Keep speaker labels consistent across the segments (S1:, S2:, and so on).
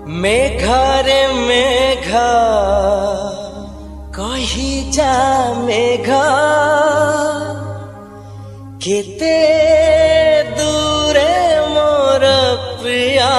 S1: मेघा रे मेघा कही जा मेघा केते दूरे मोर प्रिया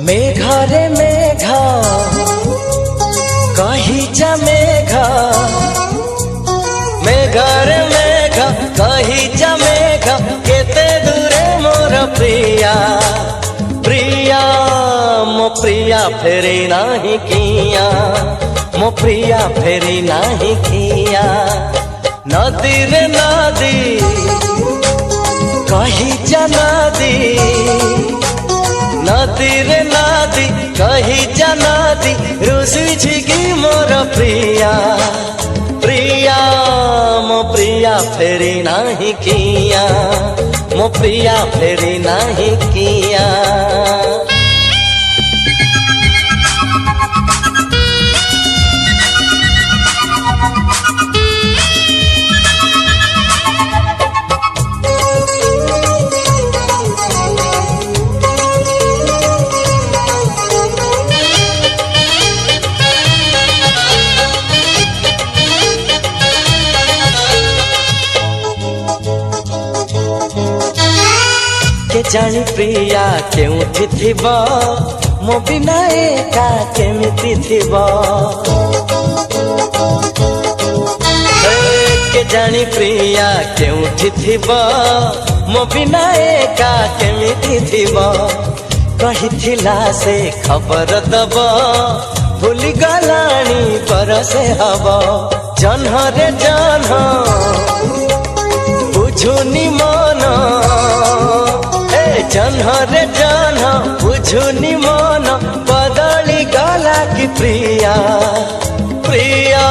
S1: मेघा रे मेघा कही जा मेघा मेघा रे मेघा कही जा मेघा केते दूरे मोर प्रिया प्रिया मो प्रिया फेरी नाही किया मो प्रिया फेरी नाही किया नदी रे नदी कही जा नदी नदी रे नदी कही जा नदी रुसी छिगी मोर प्रिया प्रिया मो प्रिया फेरी नाही किया मो प्रिया फेरी नाही किया के जानी प्रिया केउठी थिबो मो बिना एका केमिति थिबो के जानी प्रिया केउठी थिबो मो बिना एका केमिति थिबो कहिथिला से खबर दबो भूली गलानी परसे हबो जन्ह रे जन्ह बुझुनी मन जन्ह रे जन्ह बुझुनी मन बदली गला की प्रिया प्रिया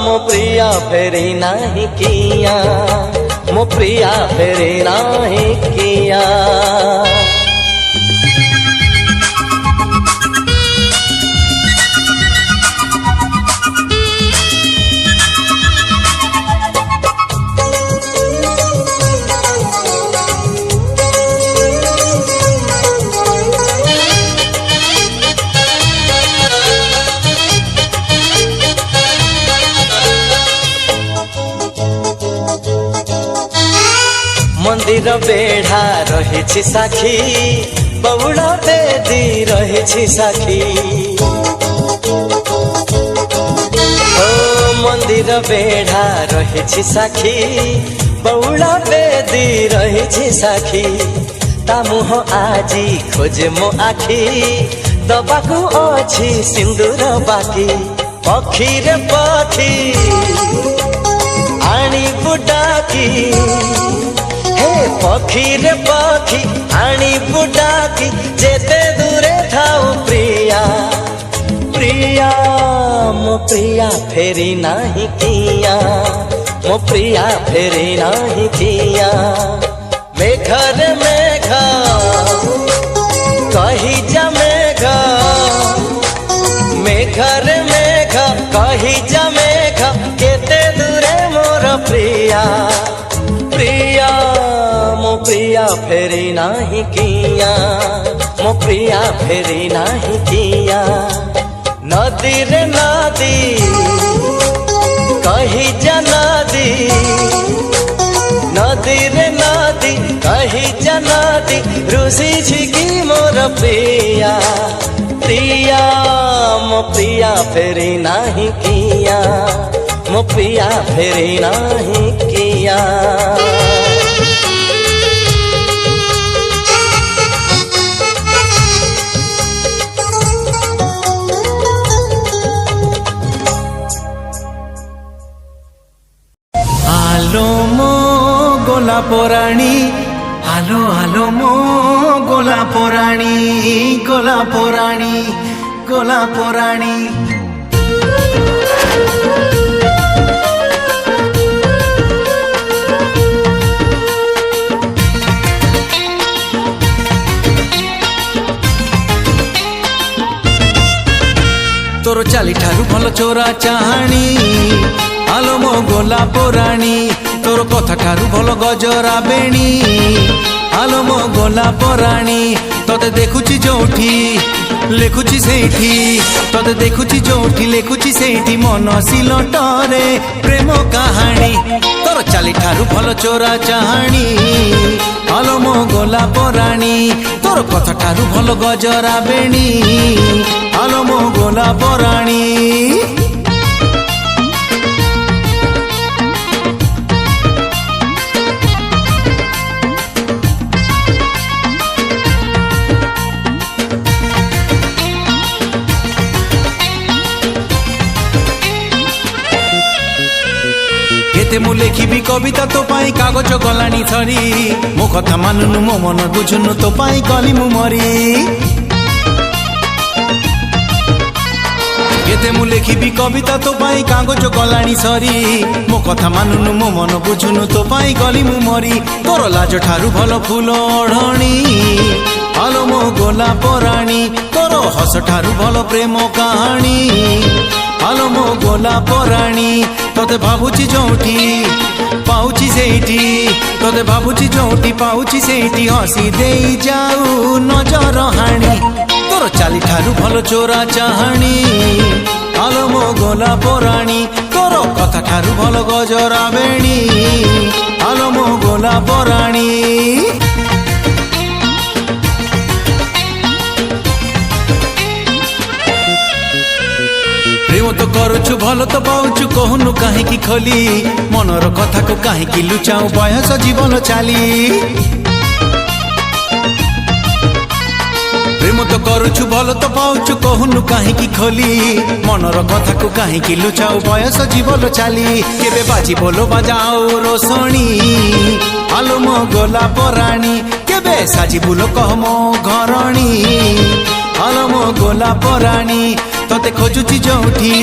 S1: मो प्रिया फेरी नाही किया मो प्रिया फेरी नाही किया मंदिर बेढ़ा रही साखी बउला बेदी रही साखी ओ मंदिर बेढ़ा रही साखी बउला बेदी रही साखी ता मुह आजी खोजे मो आखी दबाकू अछि सिंदूर बाकी पखी रे पखी आनी बुडाकी पखी रे पखी आनी बुडाकी जेते दूरे थाऊ प्रिया प्रिया मो प्रिया फेरी नाही किया मो प्रिया फेरी नाही किया मेघा रे मेघा कही जा मेघा मेघा रे मेघा कही जा मेघा केते दूरे मोर प्रिया प्रिया मो प्रिया फेरी नाही किया मो प्रिया फेरी नाही किया नदी रे नदी कही जा नदी नदी रे नदी कही जा नदी रुसी छिगी मोर प्रिया प्रिया मो प्रिया फेरी नाही किया मो प्रिया फेरी नाही किया
S2: आलो मो गोला पोराणी आलो आलो मो गोला पोराणी गोला पोराणी गोला पोराणी चोरा चाहाणी आलो मो गोलाप राणी तोर कथा ठारू भल गजरा बेणी आलो मो गोलाप राणी तोते देखुची जोठी लेखुची सेठी तोते देखुची जोठी लेखुची सेठी मन सिलटरे प्रेम कहानी तोर चाली ठारू भल चोरा चाहाणी आलो मो गोलाप राणी तोर कथा ठारू भल गजरा बेणी आलो मो गोलाप राणी केते मु लेखिबी कविता तो पाई कागज गलानी छरी मो कथा मानुनु मो मन बुझुनु तो पाई गली मु मरी केते मु लेखिबी कविता तो पाई कागज गलानी छरी मो कथा मानुनु मो मन बुझुनु तो पाई गली मु मरी तोर लाज ठारू भल फूल ओढ़णी आलो मो गोलाप राणी तोर हस ठारू भल प्रेम कहानी आलो मो गोलाप राणी तोते भाबुची जोठी पाउची सेठी तोते भाबुची जोठी पाउची सेठी हसी देई जाऊ नजर हाणी तोर चाली ठारू भल चोरा चाहाणी आलो मो गोलाप राणी तोर कथा ठारू भल गजरा बेणी आलो मो गोलाप राणी प्रेम तो करुछु भल तो पाउछु कहनु काहेकि खोली मनर कथा को काहेकि लुचाऊ बयस जीवन चाली प्रेम तो करुछु भल तो पाउछु कहनु काहेकि खोली मनर कथा को काहेकि लुचाऊ बयस जीवन चाली केबे बाजी बोलो बजाओ रोसणी आलो मो गोलाप राणी केबे साजी बुलो कह मो घरणी आलो मो गोलाप राणी तोते खोजुची जोठी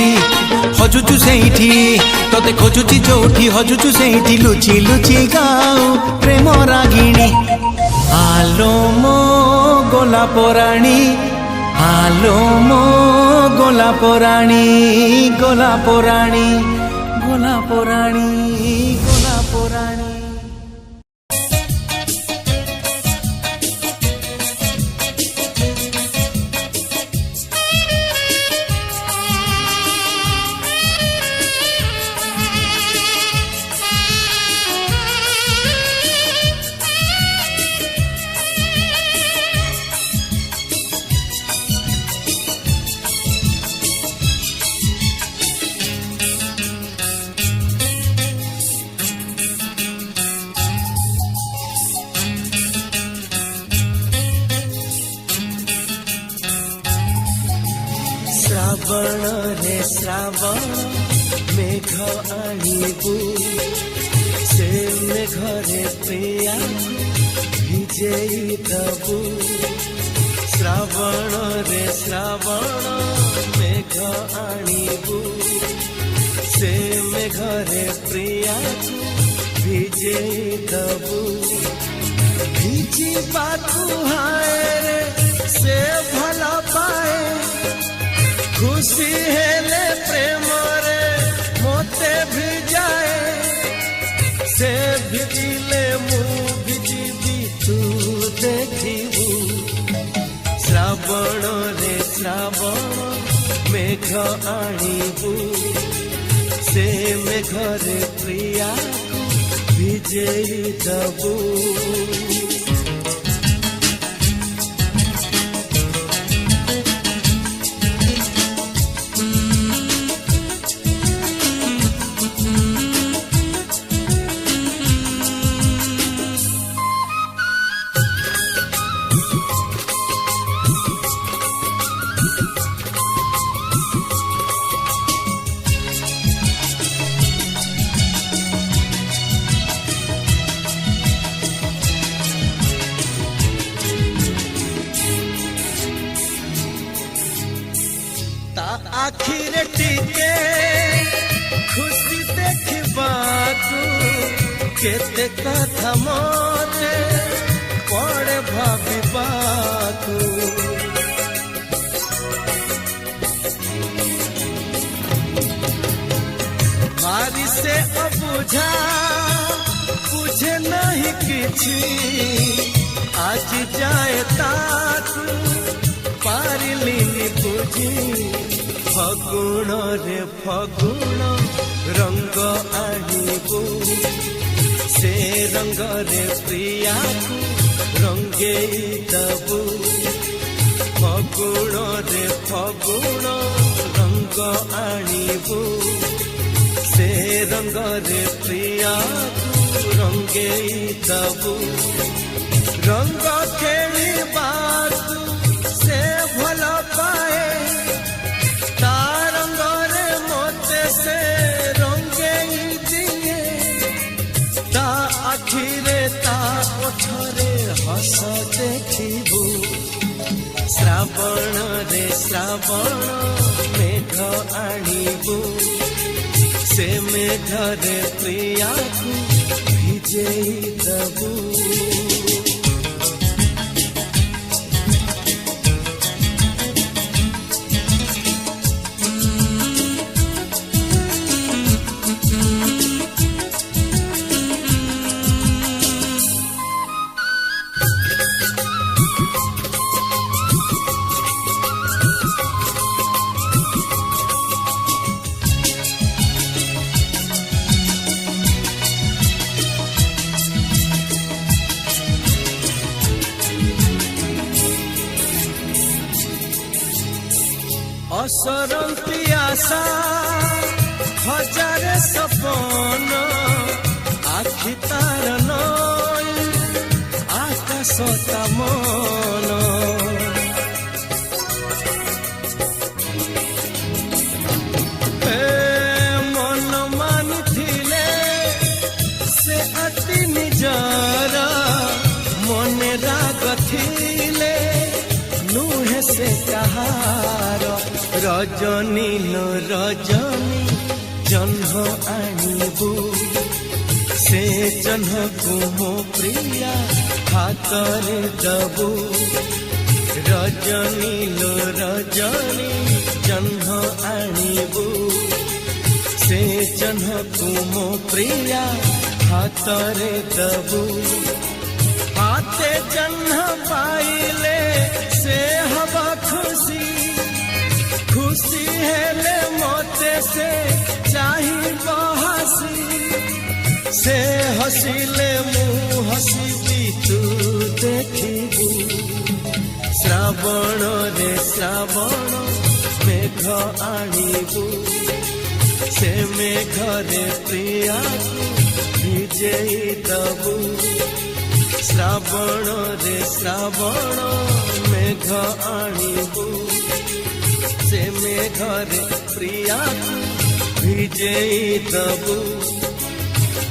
S2: हजुचु सेठी तोते खोजुची जोठी हजुचु सेठी लुची लुची गाऊ प्रेम रागिणी आलो मो गोलाप राणी आलो मो गोलाप राणी गोलाप राणी गोलाप राणी गोलाप राणी
S1: श्रावण रे श्रावण मेघ आनिबु से मेघरे प्रिया भिजेई दबु श्रावण रे श्रावण मेघ आनिबु से मेघरे प्रिया भिजेई दबु भिजी बातु हाय रे से भला पाए खुशी हेले प्रेम रे मोते भी जाए से भिजिले मु भिजिबी तू देखिबू श्रावण रे श्रावण मेघ आनिबू से मेघरे प्रिया भिजेई दबू आखिर टिके खुशी देखा तू केते कथा मते पड़े भाविबा तू
S2: से अबुझा बुझे नहीं किछि आज जाए ताकू पारिलिनी बुझी फगुण रे फगुण रंग आनिबू से रंग रे प्रिया को रंगेई दबू फगुण रे फगुण रंग आनिबू से रंग रे प्रिया को रंगेई दबू रंग खेली बात से भल पाए ता रंग रे मोते से रंगेई दिए ता आखिरे ता ओठरे हस देखिबू श्रावण रे श्रावण मेघ आनिबू से मेघ रे प्रिया को भिजेई दबू असरंती आशा हजारे सपन आखि तार नई आकाश मन मन मानिथिले से अति निजर मन राग थिले नुहे से कहार रजनी लो रजनी जन्ह आनिबू से जन्ह को मो प्रिया हाथरे दबू रजनी लो रजनी जन्ह आनिबू से जन्ह को मो प्रिया हाथरे दबू हाथे जन्ह पाइले से हवा खुशी खुशी हेले मोते से चाहिए हसी से हसीले मुँह हसीबी तू देखिबू श्रावण रे श्रावण मेघ आनिबू से मेघ रे प्रिया को भिजेई दबू श्रावण रे श्रावण मेघ आनिबू से मेघ रे प्रिया भिजेई दबू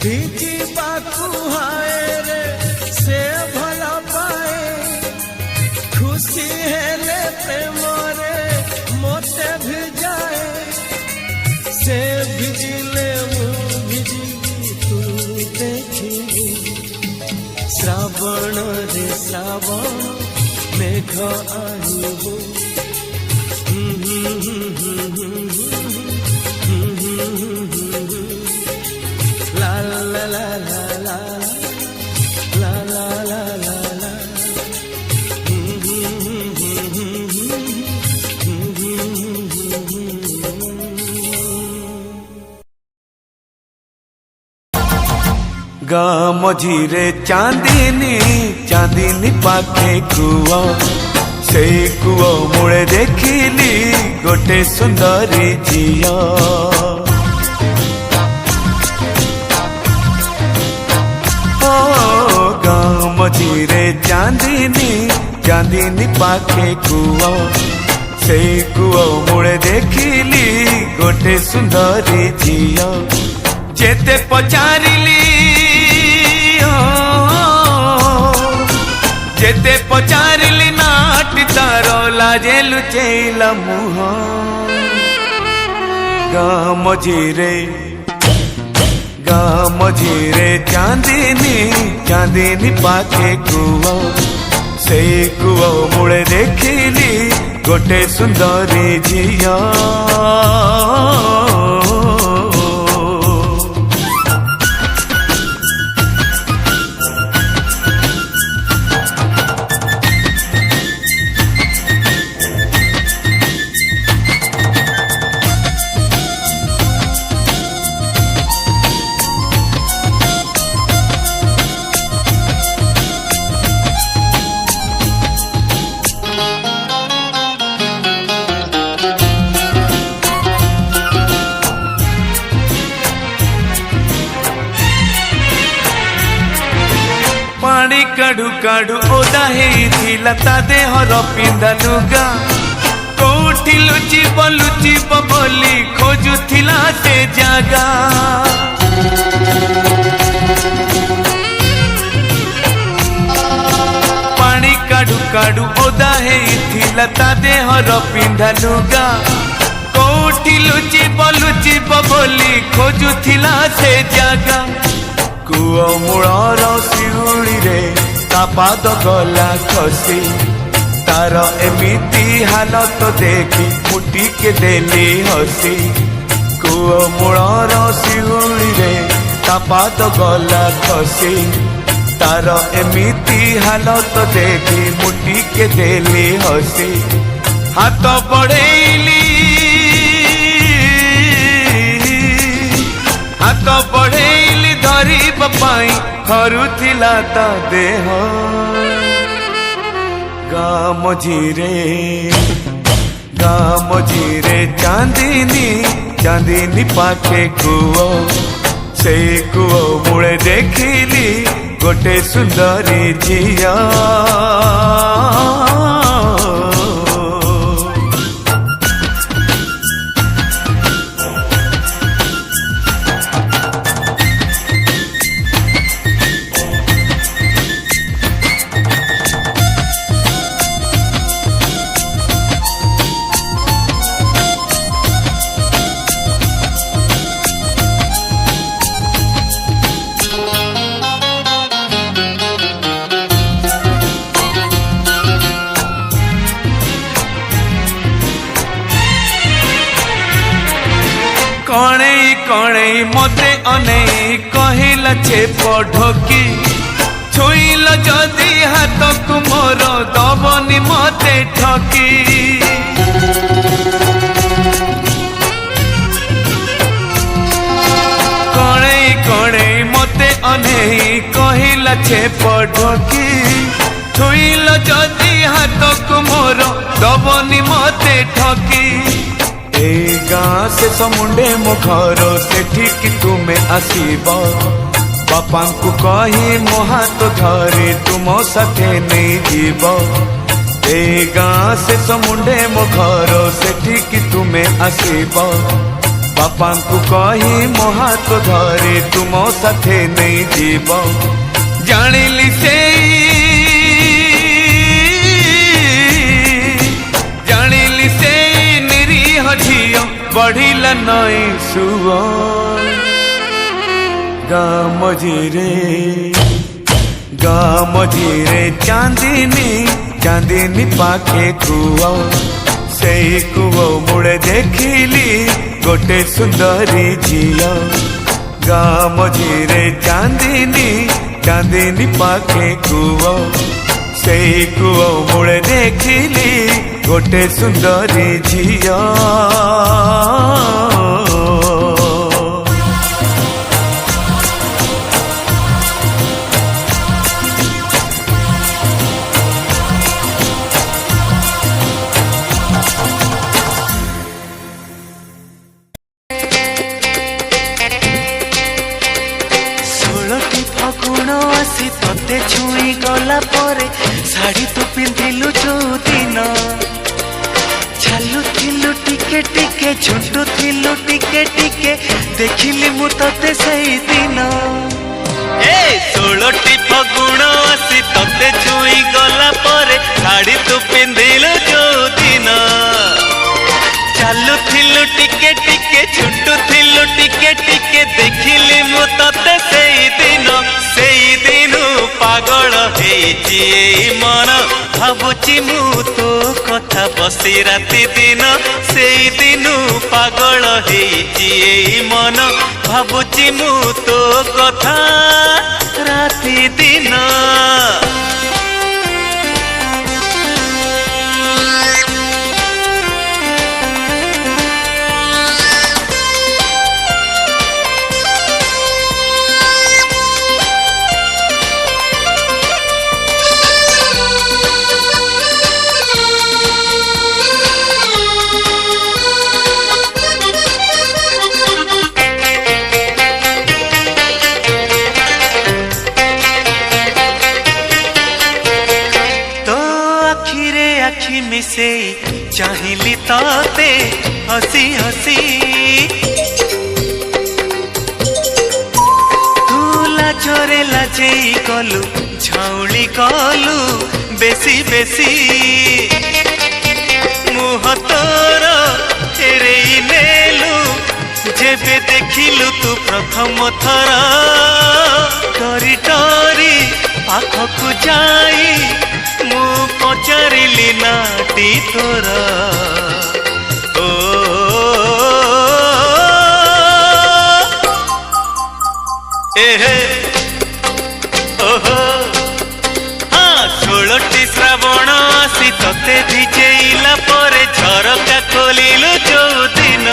S2: भिजी बाकू हाय रे से भल पाए खुशी हेले प्रेम रे मोते भिजाए से भिजिले मु भिजिबी तू देखिबी श्रावण रे श्रावण मेघ आनिबू la la la la la la la la la la la
S3: गाँ मझीरे चांदिनी चांदिनी पाखे कुआ से कुआ मूले देखिली गोटे सुंदरी झिया गाँ मझीरे चांदिनी चांदिनी पाखे कुआ से कुआ मूले देखिली गोटे सुंदरी झिया जेते पचारिली जेते पचारिली नाटी तार लाजे लुचेला मुह गाँ मझीरे चांदिनी चांदिनी पाखे कुआ से कुआ मूले देखिली गोटे सुंदरी झिया पानी काढ़ू काढ़ू ओदा हेइथिला ता देहर पिंधा लुगा कोठी लुचिब बोली खोजुथिला से जागा पानी काढ़ू काढ़ू ओदा हेइथिला ता देहर पिंधा लुगा कोठी लुचिब बोली खोजुथिला से जागा कुओ मूलर शिउली रे ता पाद गला खसी तार एमिति हालत देखी मुटी के देली हसी कुओ मूलर शिउली रे ता पाद गला खसी तार एमिति हालत देखी मुटी के देली हसी हाथ बढ़ेली हाथ बढ़ेली धरिबा पाई हरुथिला ता देह गाँ मझिरे चांदनी पाखे कुओ से कुओ मूले देखिली गोटे सुंदरी झिया कणे मते अने कहिला छे पढ़की छुईल जदि हाथ को मोर दबनी मते ठकी कणे मते अने कहिला छे पढ़की छुईल जदि हाथ को मोर दबनी मते ठकी ए गाँ से समुंडे मो घर सेठी तुमे आसीब बापा को कही मो हाथ धरी तुम साथे नहीं जीव ए गाँ से समुंडे मो घर सेठी तुमे आसीब बापा को कही मो हाथ धरी तुम साथे नहीं जीव जानिली से झियो बढ़िला नई सुओ गाँ मझिरे चांदनी पाखे कुओ से कुओ मूले देखिली गोटे सुंदरी झियो गाँ मझिरे चांदनी पाखे कुओ से कुओ मूले देखिली गोटे सुंदरी झिया
S1: षोलटी फगुण आसी तते छुई गला परे शाढ़ी तू पिंधिलु जो दिन चालुथिलु टिके टिके झुंटुथिलु टिके टिके देखिली मु तते सही दिन ए 16टी फगुण आसी तते छुई गला परे शाढ़ी तू पिंधिलु जो दिन चालुथिलु टिके टिके झुंटुथिलु टिके टिके देखिली मु तते सही दिन पागल हेची मन भावुची मु तो कथा बसी राति दिन से दिन पागल हेची मन भावुची मु तो कथा राति दिन
S3: से चाहिली तते हसी हसी तू लाजरे लाजेई कलु झाउली कलु बेसी बेसी मुह तोर फेरेई नेलु जेबे देखिलु तू प्रथम थर डरी डरी पाखकु जाई मु पचारिली नाटी तोर ओ एहे ओहो हाँ 16टी श्रावण आसी तते भिजेइला परे झरका खोलिलु जोदिन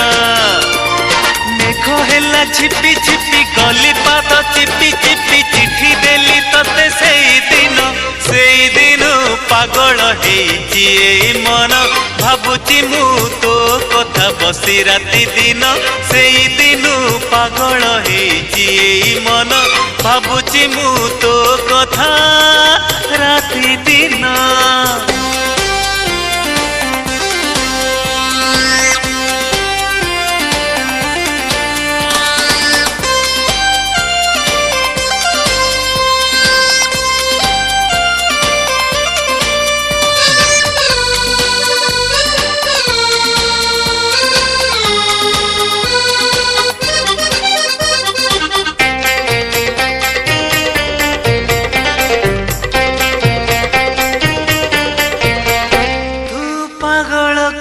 S3: मेघ हेला छिपी छिपी गली पाद चिपी चिपी चिठी देली तते सेई दिन पागल हेइची एई मन भाबुची मु तो कथा बसी राति दिन सेई दिन पागल हेइची एई मन भाबुची मु तो कथा राति दिन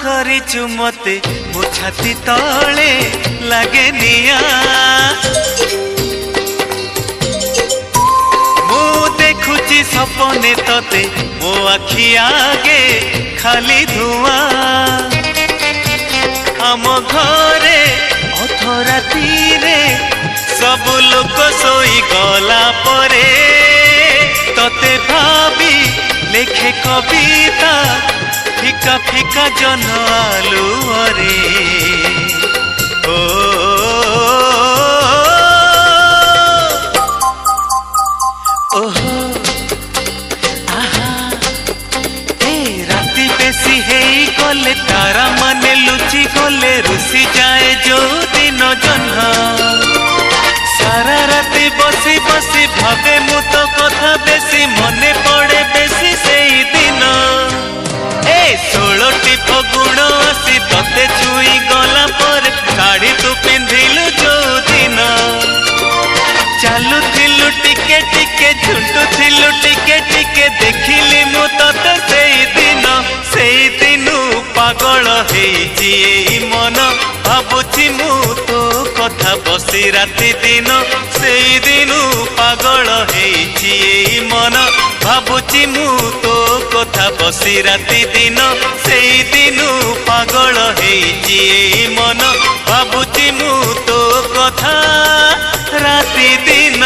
S3: କରିଛୁ ମତେ ମୋ ଛାତି ତଳେ ଲାଗେ ନିଆ ମୁଁ ଦେଖୁଛି ସପନେ ତତେ ମୋ ଆଖି ଆଗେ ଖାଲି ଧୂଆଁ ଆମ ଘରେ ଅଧରାତିରେ ସବୁ ଲୋକ ଶୋଇ ଗଲା ପରେ ତତେ ଭାବି ଲେଖେ କବିତା फिका फिका जन आलुअरे ओ ओहो आहा ए राति बेसी हेई गले तारा माने लुचि गले रुसी जाए जो दिन जन्ह सारा राति बसी बसी भावे मु तो कथा बेसी मने पड़े बेसी सेई दिन 16टी फगुण आसी तते छुई गला पर शाढ़ी तू पिंधिलु जो दिन चालुथिलु टिके टिके झुंटुथिलु टिके टिके देखिली मु तते सेई दिन पागल हेइची एई मन भाबुची मु तो कथा बसी राति दिन सेई दिन पागल हेइची एई मन भाबुची मु तो कथा बसी राति दिन सेई दिन पागल हेइची एई मन भाबुची मु तो कथा राति दिन।